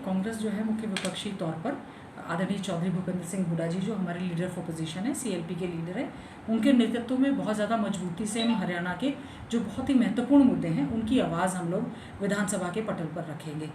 कांग्रेस जो है मुख्य विपक्षी तौर पर आदरणीय चौधरी भूपेंद्र सिंह हुड्डा जी जो हमारे लीडर ऑफ अपोजिशन है, सीएलपी के लीडर है, उनके नेतृत्व में बहुत ज़्यादा मजबूती से हम हरियाणा के जो बहुत ही महत्वपूर्ण मुद्दे हैं उनकी आवाज़ हम लोग विधानसभा के पटल पर रखेंगे।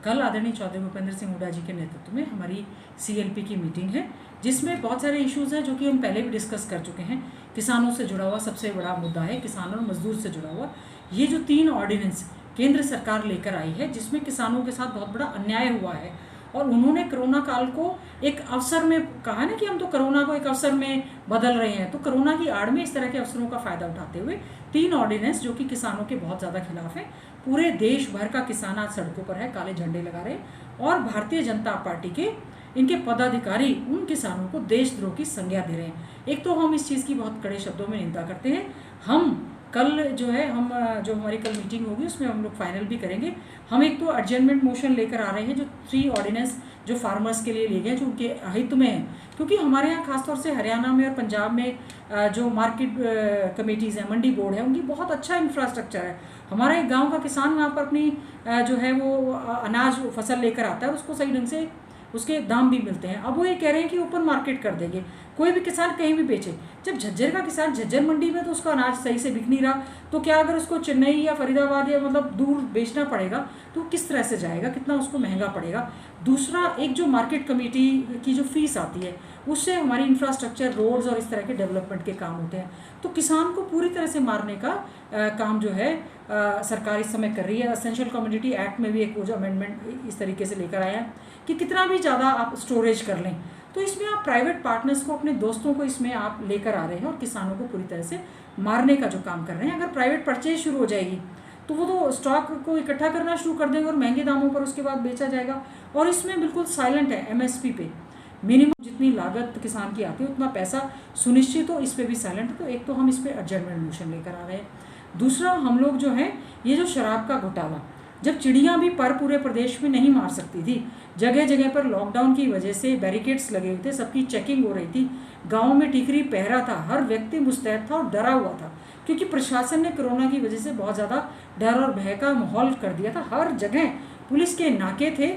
कल आदरणीय चौधरी भूपेंद्र सिंह हुड्डा जी के नेतृत्व में हमारी सीएलपी की मीटिंग है, जिसमें बहुत सारे इश्यूज़ हैं जो कि हम पहले भी डिस्कस कर चुके हैं। किसानों से जुड़ा हुआ सबसे बड़ा मुद्दा है, किसान और मजदूर से जुड़ा हुआ ये जो 3 ऑर्डिनेंस केंद्र सरकार लेकर आई है, जिसमें किसानों के साथ बहुत बड़ा अन्याय हुआ है और उन्होंने कोरोना काल को एक अवसर में कहा ना कि हम तो कोरोना को एक अवसर में बदल रहे हैं, तो कोरोना की आड़ में इस तरह के अवसरों का फ़ायदा उठाते हुए 3 ऑर्डिनेंस जो कि किसानों के बहुत ज़्यादा खिलाफ है, पूरे देश भर का किसान आज सड़कों पर है, काले झंडे लगा रहे और भारतीय जनता पार्टी के इनके पदाधिकारी उन किसानों को देशद्रोह की संज्ञा दे रहे हैं। एक तो हम इस चीज़ की बहुत कड़े शब्दों में निंदा करते हैं। हम कल जो है जो हमारी कल मीटिंग होगी उसमें हम लोग फाइनल भी करेंगे। हम एक तो एडजर्नमेंट मोशन लेकर आ रहे हैं जो 3 ऑर्डिनेंस जो फार्मर्स के लिए लिए गए जो उनके हित में है, क्योंकि हमारे यहाँ खासतौर से हरियाणा में और पंजाब में जो मार्केट कमेटीज़ हैं, मंडी बोर्ड है, उनकी बहुत अच्छा इंफ्रास्ट्रक्चर है। हमारा एक गाँव का किसान यहाँ पर अपनी जो है वो अनाज फसल लेकर आता है और उसको सही ढंग से उसके दाम भी मिलते हैं। अब वो ये कह रहे हैं कि ओपन मार्केट कर देंगे, कोई भी किसान कहीं भी बेचे। जब झज्जर का किसान झज्जर मंडी में तो उसका अनाज सही से बिक नहीं रहा, तो क्या अगर उसको चेन्नई या फरीदाबाद या मतलब दूर बेचना पड़ेगा तो किस तरह से जाएगा, कितना उसको महंगा पड़ेगा। दूसरा, एक जो मार्केट कमेटी की जो फीस आती है उससे हमारी इंफ्रास्ट्रक्चर, रोड्स और इस तरह के डेवलपमेंट के काम होते हैं। तो किसान को पूरी तरह से मारने का काम जो है सरकार इस समय कर रही है। एसेंशियल कमोडिटी एक्ट में भी एक वो जो अमेंडमेंट इस तरीके से लेकर आया है कि कितना भी ज़्यादा आप स्टोरेज कर लें, तो इसमें आप प्राइवेट पार्टनर्स को, अपने दोस्तों को इसमें आप लेकर आ रहे हैं और किसानों को पूरी तरह से मारने का जो काम कर रहे हैं। अगर प्राइवेट परचेज शुरू हो जाएगी तो वो तो स्टॉक को इकट्ठा करना शुरू कर देंगे और महंगे दामों पर उसके बाद बेचा जाएगा। और इसमें बिल्कुल साइलेंट है, एमएसपी पे मिनिमम जितनी लागत किसान की आती है उतना पैसा सुनिश्चित हो, इस पर भी साइलेंट है। तो एक तो हम इस पर एडजर्नमेंट मोशन लेकर आ रहे हैं। दूसरा, हम लोग जो है ये जो शराब का घोटाला, जब चिड़ियाँ भी पर पूरे प्रदेश में नहीं मार सकती थी, जगह जगह पर लॉकडाउन की वजह से बैरिकेड्स लगे हुए थे, सबकी चेकिंग हो रही थी, गांव में टिकरी पहरा था, हर व्यक्ति मुस्तैद था और डरा हुआ था, क्योंकि प्रशासन ने कोरोना की वजह से बहुत ज़्यादा डर और भय का माहौल कर दिया था। हर जगह पुलिस के नाके थे।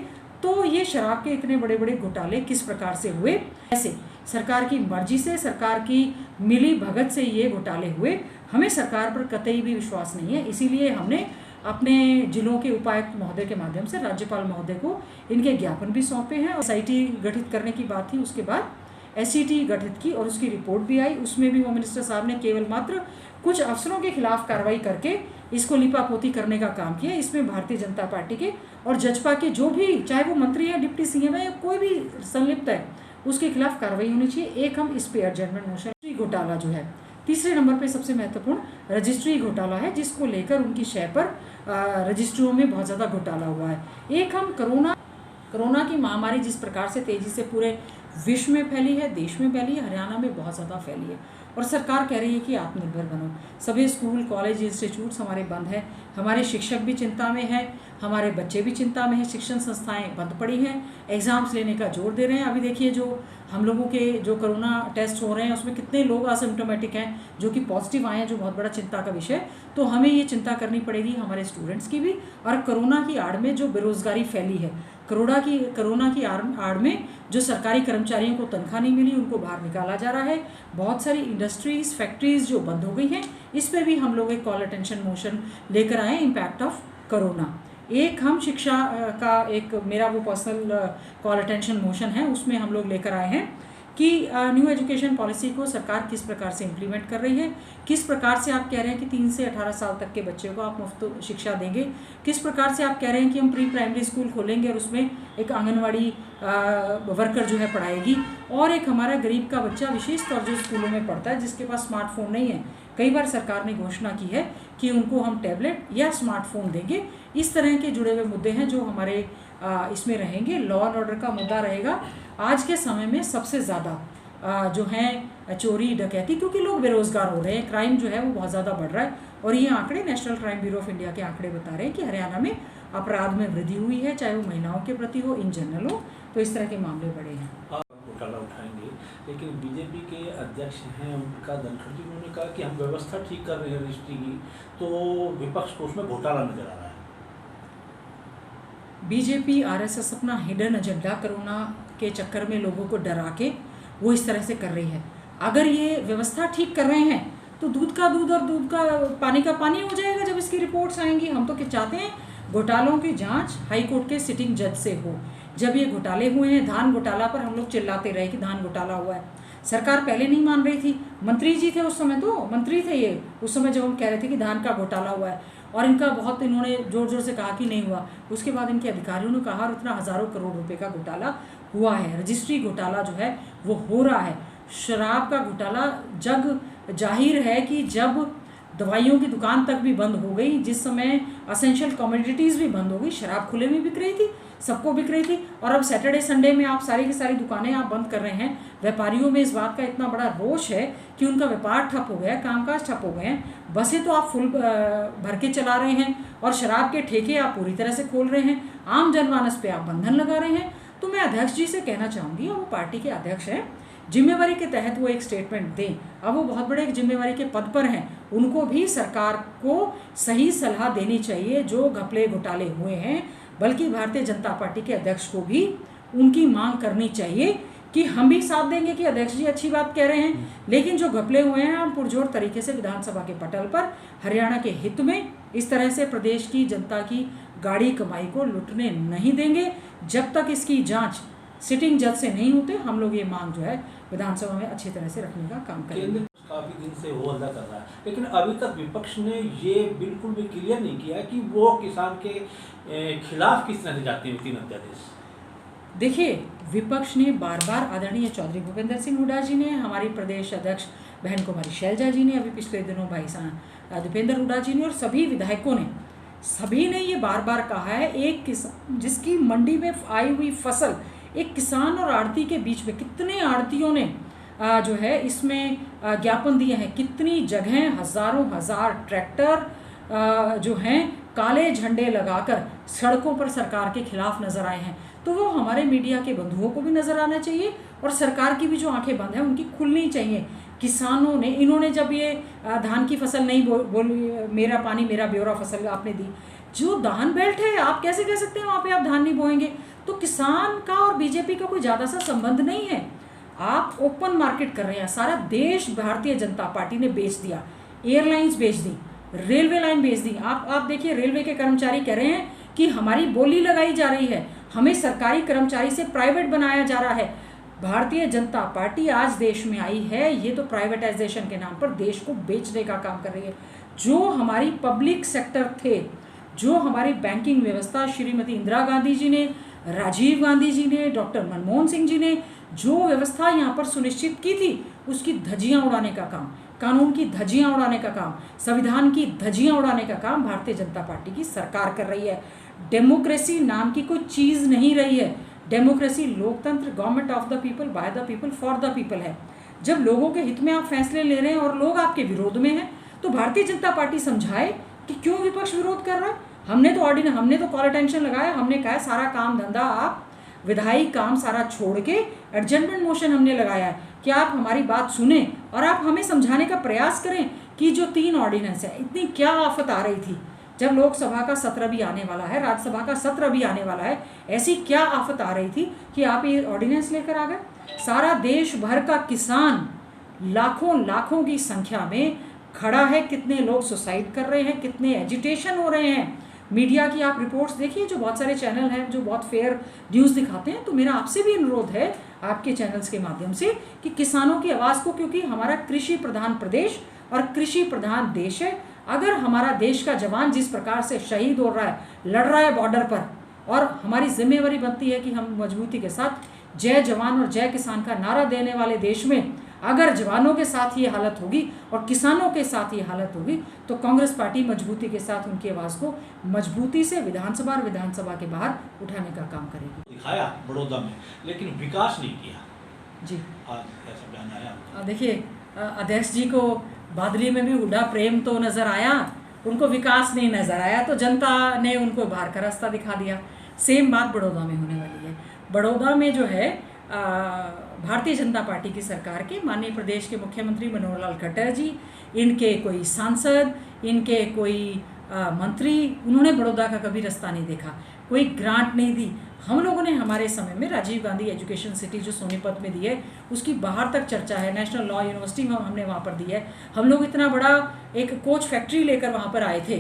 तो ये शराब के इतने बड़े बड़े घोटाले किस प्रकार से हुए? ऐसे सरकार की मर्जी से, सरकार की मिली भगत से ये घोटाले हुए। हमें सरकार पर कतई भी विश्वास नहीं है, इसीलिए हमने अपने जिलों के उपायुक्त महोदय के माध्यम से राज्यपाल महोदय को इनके ज्ञापन भी सौंपे हैं। एसआईटी गठित करने की बात थी, उसके बाद एसईटी गठित की और उसकी रिपोर्ट भी आई। उसमें भी होम मिनिस्टर साहब ने केवल मात्र कुछ अफसरों के खिलाफ कार्रवाई करके इसको लिपापोती करने का काम किया। इसमें भारतीय जनता पार्टी के और जजपा के जो भी, चाहे वो मंत्री है, डिप्टी सीएम है या कोई भी संलिप्त है, उसके खिलाफ कार्रवाई होनी चाहिए। एक हम इस पे एडजर्नमेंट मोशन। घोटाला जो है तीसरे नंबर पे सबसे महत्वपूर्ण रजिस्ट्री घोटाला है, जिसको लेकर उनकी शय पर रजिस्ट्रियों में बहुत ज़्यादा घोटाला हुआ है। एक हम कोरोना की महामारी जिस प्रकार से तेज़ी से पूरे विश्व में फैली है, देश में फैली है, हरियाणा में बहुत ज़्यादा फैली है और सरकार कह रही है कि आत्मनिर्भर बनो। सभी स्कूल, कॉलेज, इंस्टीट्यूट्स हमारे बंद हैं, हमारे शिक्षक भी चिंता में हैं, हमारे बच्चे भी चिंता में हैं, शिक्षण संस्थाएं बंद पड़ी हैं, एग्ज़ाम्स लेने का जोर दे रहे हैं। अभी देखिए जो हम लोगों के जो कोरोना टेस्ट हो रहे हैं उसमें कितने लोग असिम्प्टोमेटिक हैं जो कि पॉजिटिव आए हैं, जो बहुत बड़ा चिंता का विषय। तो हमें ये चिंता करनी पड़ेगी हमारे स्टूडेंट्स की भी। और कोरोना की आड़ में जो बेरोज़गारी फैली है, कोरोना की आड़ में जो सरकारी कर्मचारियों को तनख्वाह नहीं मिली, उनको बाहर निकाला जा रहा है। बहुत सारी इंडस्ट्रीज़, फैक्ट्रीज़ जो बंद हो गई हैं, इस पर भी हम लोग एक कॉल अटेंशन मोशन लेकर आए, इम्पैक्ट ऑफ कोरोना। एक हम शिक्षा का एक मेरा वो पर्सनल कॉल अटेंशन मोशन है, उसमें हम लोग लेकर आए हैं कि न्यू एजुकेशन पॉलिसी को सरकार किस प्रकार से इम्प्लीमेंट कर रही है, किस प्रकार से आप कह रहे हैं कि 3 से 18 साल तक के बच्चे को आप मुफ्त शिक्षा देंगे, किस प्रकार से आप कह रहे हैं कि हम प्री प्राइमरी स्कूल खोलेंगे और उसमें एक आंगनवाड़ी वर्कर जो है पढ़ाएगी, और एक हमारा गरीब का बच्चा विशेष तौर जो स्कूलों में पढ़ता है जिसके पास स्मार्टफोन नहीं है, कई बार सरकार ने घोषणा की है कि उनको हम टैबलेट या स्मार्टफोन देंगे। इस तरह के जुड़े हुए मुद्दे हैं जो हमारे इसमें रहेंगे। लॉ एंड ऑर्डर का मुद्दा रहेगा। आज के समय में सबसे ज़्यादा जो है चोरी, डकैती, क्योंकि लोग बेरोज़गार हो रहे हैं, क्राइम जो है वो बहुत ज़्यादा बढ़ रहा है और ये आंकड़े national crime bureau of India के आंकड़े बता रहे हैं कि हरियाणा में अपराध में वृद्धि हुई है, चाहे वो महिलाओं के प्रति हो, इन जनरल हो, तो इस तरह के मामले बढ़े हैं। घोटाला उठाएंगे, लेकिन बीजेपी के अध्यक्ष हैं उनका धनखड़ जी, उन्होंने कहा कि हम व्यवस्था ठीक कर रहे हैं रजिस्ट्री की, तो विपक्ष को उसमें घोटाला नजर आ रहा है। बीजेपी आरएसएस अपना हिडन एजेंडा कोरोना के चक्कर में लोगों को डरा के वो इस तरह से कर रही है। अगर ये व्यवस्था ठीक कर रहे हैं तो दूध का दूध और दूध का पानी का पानी हो जाएगा जब इसकी रिपोर्ट्स आएंगी। हम तो क्या चाहते हैं, घोटालों की जांच हाई कोर्ट के सिटिंग जज से हो। जब ये घोटाले हुए हैं, धान घोटाला पर हम लोग चिल्लाते रहे कि धान घोटाला हुआ है, सरकार पहले नहीं मान रही थी, मंत्री जी थे उस समय, तो मंत्री थे ये उस समय जब हम कह रहे थे कि धान का घोटाला हुआ है, और इनका बहुत इन्होंने जोर जोर से कहा कि नहीं हुआ। उसके बाद इनके अधिकारियों ने कहा और इतना हज़ारों करोड़ रुपए का घोटाला हुआ है। रजिस्ट्री घोटाला जो है वो हो रहा है। शराब का घोटाला जग जाहिर है कि जब दवाइयों की दुकान तक भी बंद हो गई, जिस समय असेंशियल कमोडिटीज़ भी बंद हो गई, शराब खुले में बिक रही थी, सबको बिक रही थी, और अब सैटरडे संडे में आप सारी की सारी दुकानें आप बंद कर रहे हैं। व्यापारियों में इस बात का इतना बड़ा रोष है कि उनका व्यापार ठप हो गया, कामकाज ठप हो गए हैं। बसें तो आप फुल भर के चला रहे हैं और शराब के ठेके आप पूरी तरह से खोल रहे हैं, आम जनमानस पे आप बंधन लगा रहे हैं। तो मैं अध्यक्ष जी से कहना चाहूँगी, और वो पार्टी के अध्यक्ष हैं, जिम्मेवारी के तहत वो एक स्टेटमेंट दें। अब वो बहुत बड़े एक जिम्मेवारी के पद पर हैं, उनको भी सरकार को सही सलाह देनी चाहिए जो घपले घोटाले हुए हैं। बल्कि भारतीय जनता पार्टी के अध्यक्ष को भी उनकी मांग करनी चाहिए कि हम भी साथ देंगे कि अध्यक्ष जी अच्छी बात कह रहे हैं, लेकिन जो घपले हुए हैं हम पुरजोर तरीके से विधानसभा के पटल पर हरियाणा के हित में इस तरह से प्रदेश की जनता की गाड़ी कमाई को लुटने नहीं देंगे। जब तक इसकी जांच सिटिंग जज से नहीं होते, हम लोग ये मांग जो है विधानसभा में अच्छी तरह से रखने का काम करेंगे। केंद्र काफी दिन से वो हल्ला कर रहा है, लेकिन अभी तक विपक्ष ने ये बिल्कुल भी क्लियर नहीं किया कि वो किसान के खिलाफ किस तरह से जाते हैं 3 अध्यादेश। देखिए, विपक्ष ने बार बार, आदरणीय चौधरी भूपेंद्र सिंह हुड्डा जी ने, हमारी प्रदेश अध्यक्ष बहन कुमारी शैलजा जी ने, अभी पिछले दिनों भाई साहब दीपेंद्र हुड्डा जी ने, और सभी विधायकों ने, सभी ने ये बार बार कहा है, एक किसान जिसकी मंडी में आई हुई फसल, एक किसान और आड़ती के बीच में, कितने आड़तियों ने जो है इसमें ज्ञापन दिए हैं, कितनी जगह हज़ारों हज़ार ट्रैक्टर जो हैं काले झंडे लगाकर सड़कों पर सरकार के खिलाफ नज़र आए हैं। तो वो हमारे मीडिया के बंधुओं को भी नज़र आना चाहिए, और सरकार की भी जो आंखें बंद हैं उनकी खुलनी चाहिए। किसानों ने, इन्होंने जब ये धान की फसल नहीं बोली, मेरा पानी मेरा ब्यौरा फसल आपने दी, जो धान बेल्ट है, आप कैसे कह सकते हैं वहाँ पे आप धान नहीं बोएंगे? तो किसान का और बीजेपी का कोई ज़्यादा सा संबंध नहीं है। आप ओपन मार्केट कर रहे हैं, सारा देश भारतीय जनता पार्टी ने बेच दिया, एयरलाइंस बेच दी, रेलवे लाइन बेच दी। आप देखिए, रेलवे के कर्मचारी कह रहे हैं कि हमारी बोली लगाई जा रही है, हमें सरकारी कर्मचारी से प्राइवेट बनाया जा रहा है। भारतीय जनता पार्टी आज देश में आई है, ये तो प्राइवेटाइजेशन के नाम पर देश को बेचने का काम कर रही है। जो हमारी पब्लिक सेक्टर थे, जो हमारी बैंकिंग व्यवस्था श्रीमती इंदिरा गांधी जी ने, राजीव गांधी जी ने, डॉक्टर मनमोहन सिंह जी ने जो व्यवस्था यहाँ पर सुनिश्चित की थी, उसकी धज्जियाँ उड़ाने का काम, कानून की धज्जियाँ उड़ाने का काम, संविधान की धज्जियाँ उड़ाने का काम भारतीय जनता पार्टी की सरकार कर रही है। डेमोक्रेसी नाम की कोई चीज़ नहीं रही है। डेमोक्रेसी, लोकतंत्र, government of the people, by the people, for the people है। जब लोगों के हित में आप फैसले ले रहे हैं और लोग आपके विरोध में हैं, तो भारतीय जनता पार्टी समझाए कि क्यों विपक्ष विरोध कर रहा है। हमने तो कॉल अटेंशन लगाया, हमने कहा सारा काम धंधा आप विधायी काम सारा छोड़ के एडजमेंट मोशन हमने लगाया है कि आप हमारी बात सुने और आप हमें समझाने का प्रयास करें कि जो 3 ऑर्डिनेंस है, इतनी क्या आफत आ रही थी। जब लोकसभा का सत्र भी आने वाला है, राज्यसभा का सत्र भी आने वाला है, ऐसी क्या आफत आ रही थी कि आप ये ऑर्डिनेंस लेकर आ गए। सारा देश भर का किसान लाखों लाखों की संख्या में खड़ा है, कितने लोग सुसाइड कर रहे हैं, कितने एजिटेशन हो रहे हैं। मीडिया की आप रिपोर्ट्स देखिए, जो बहुत सारे चैनल हैं जो बहुत फेयर न्यूज़ दिखाते हैं। तो मेरा आपसे भी अनुरोध है आपके चैनल्स के माध्यम से कि किसानों की आवाज़ को, क्योंकि हमारा कृषि प्रधान प्रदेश और कृषि प्रधान देश है, अगर हमारा देश का जवान जिस प्रकार से शहीद हो रहा है, लड़ रहा है बॉर्डर पर, और हमारी जिम्मेवारी बनती है कि हम मजबूती के साथ जय जवान और जय किसान का नारा देने वाले देश में अगर जवानों के साथ ये हालत होगी और किसानों के साथ ये हालत होगी, तो कांग्रेस पार्टी मजबूती के साथ उनकी आवाज़ को मजबूती से विधानसभा और विधानसभा के बाहर उठाने का काम करेगी। दिखाया बड़ौदा में, लेकिन विकास नहीं किया। जी, आज कैसा बयान आया? देखिए, अध्यक्ष जी को बादली में भी हुड्डा प्रेम तो नज़र आया, उनको विकास नहीं नज़र आया, तो जनता ने उनको बाहर का रास्ता दिखा दिया। सेम बात बड़ौदा में होने वाली है। बड़ौदा में जो है भारतीय जनता पार्टी की सरकार के माननीय प्रदेश के मुख्यमंत्री मनोहर लाल खट्टर जी, इनके कोई सांसद, इनके कोई मंत्री, उन्होंने बड़ौदा का कभी रास्ता नहीं देखा, कोई ग्रांट नहीं दी। हम लोगों ने हमारे समय में राजीव गांधी एजुकेशन सिटी जो सोनीपत में दी है, उसकी बाहर तक चर्चा है, नेशनल लॉ यूनिवर्सिटी में हमने वहाँ पर दी है। हम लोग इतना बड़ा एक कोच फैक्ट्री लेकर वहाँ पर आए थे।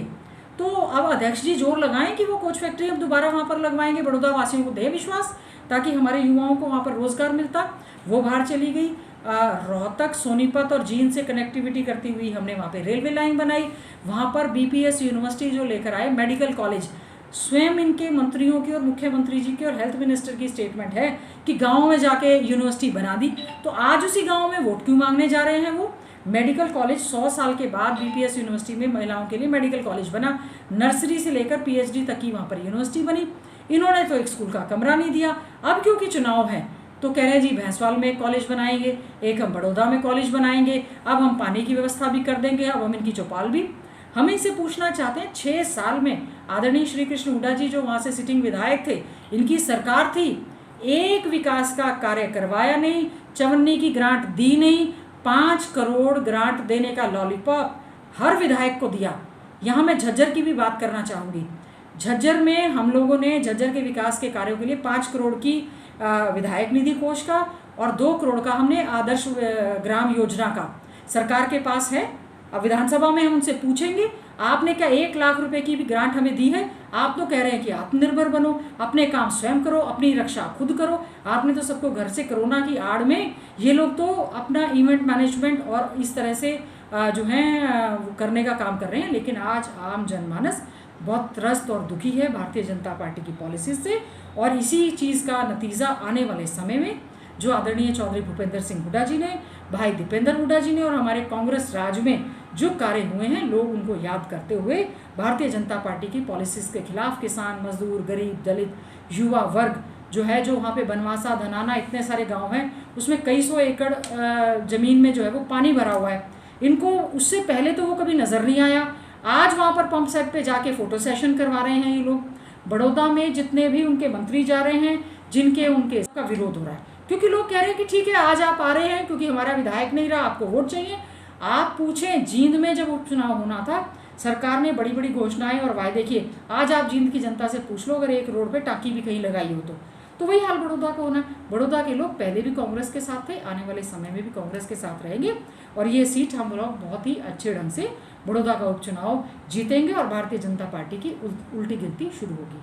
तो अब अध्यक्ष जी जोर लगाएं कि वो कोच फैक्ट्री अब दोबारा वहाँ पर लगवाएंगे, बड़ौदा वासियों को दे विश्वास, ताकि हमारे युवाओं को वहाँ पर रोजगार मिलता। वो बाहर चली गई। रोहतक, सोनीपत और जींद से कनेक्टिविटी करती हुई हमने वहाँ पे रेलवे लाइन बनाई। वहाँ पर बीपीएस यूनिवर्सिटी जो लेकर आए, मेडिकल कॉलेज, स्वयं इनके मंत्रियों की और मुख्यमंत्री जी की और हेल्थ मिनिस्टर की स्टेटमेंट है कि गाँव में जाके यूनिवर्सिटी बना दी। तो आज उसी गाँव में वोट क्यों मांगने जा रहे हैं वो? मेडिकल कॉलेज 100 साल के बाद बीपीएस यूनिवर्सिटी में महिलाओं के लिए मेडिकल कॉलेज बना, नर्सरी से लेकर पीएचडी तक की वहाँ पर यूनिवर्सिटी बनी। इन्होंने तो एक स्कूल का कमरा नहीं दिया। अब क्योंकि चुनाव है तो कह रहे हैं जी भैंसवाल में एक कॉलेज बनाएंगे, एक हम बड़ौदा में कॉलेज बनाएंगे, अब हम पानी की व्यवस्था भी कर देंगे, अब हम इनकी चौपाल भी। हम इनसे पूछना चाहते हैं, 6 साल में आदरणीय श्री कृष्ण हुड्डा जी जो वहाँ से सिटिंग विधायक थे, इनकी सरकार थी, एक विकास का कार्य करवाया नहीं, चवन्नी की ग्रांट दी नहीं, 5 करोड़ ग्रांट देने का लॉलीपॉप हर विधायक को दिया। यहाँ मैं झज्जर की भी बात करना चाहूँगी। झज्जर में हम लोगों ने झज्जर के विकास के कार्यों के लिए 5 करोड़ की विधायक निधि कोष का और 2 करोड़ का हमने आदर्श ग्राम योजना का सरकार के पास है। अब विधानसभा में हम उनसे पूछेंगे, आपने क्या 1 लाख रुपए की भी ग्रांट हमें दी है? आप तो कह रहे हैं कि आत्मनिर्भर बनो, अपने काम स्वयं करो, अपनी रक्षा खुद करो। आपने तो सबको घर से, कोरोना की आड़ में ये लोग तो अपना इवेंट मैनेजमेंट और इस तरह से जो है करने का काम कर रहे हैं। लेकिन आज आम जनमानस बहुत त्रस्त और दुखी है भारतीय जनता पार्टी की पॉलिसी से, और इसी चीज़ का नतीजा आने वाले समय में जो आदरणीय चौधरी भूपेंद्र सिंह हुड्डा जी ने, भाई दीपेंद्र हुड्डा जी ने और हमारे कांग्रेस राज में जो कार्य हुए हैं, लोग उनको याद करते हुए भारतीय जनता पार्टी की पॉलिसीज के खिलाफ किसान, मजदूर, गरीब, दलित, युवा वर्ग जो है, जो वहाँ पे बनवासा, धनाना, इतने सारे गांव हैं, उसमें कई सौ एकड़ ज़मीन में जो है वो पानी भरा हुआ है। इनको उससे पहले तो वो कभी नज़र नहीं आया। आज वहाँ पर पंप सेट पे जाके फ़ोटो सेशन करवा रहे हैं ये लोग। बड़ौदा में जितने भी उनके मंत्री जा रहे हैं, जिनके उनके का विरोध हो रहा है, क्योंकि लोग कह रहे हैं कि ठीक है आज आप आ रहे हैं क्योंकि हमारा विधायक नहीं रहा, आपको वोट चाहिए। आप पूछें, जींद में जब उपचुनाव होना था, सरकार ने बड़ी बड़ी घोषणाएं और वायदे किए। आज आप जींद की जनता से पूछ लो, अगर एक रोड पे टाँकी भी कहीं लगाई हो तो वही हाल बड़ौदा का होना। बड़ौदा के लोग पहले भी कांग्रेस के साथ थे, आने वाले समय में भी कांग्रेस के साथ रहेंगे, और ये सीट हम लोग बहुत ही अच्छे ढंग से बड़ौदा का उपचुनाव जीतेंगे और भारतीय जनता पार्टी की उल्टी गिनती शुरू होगी।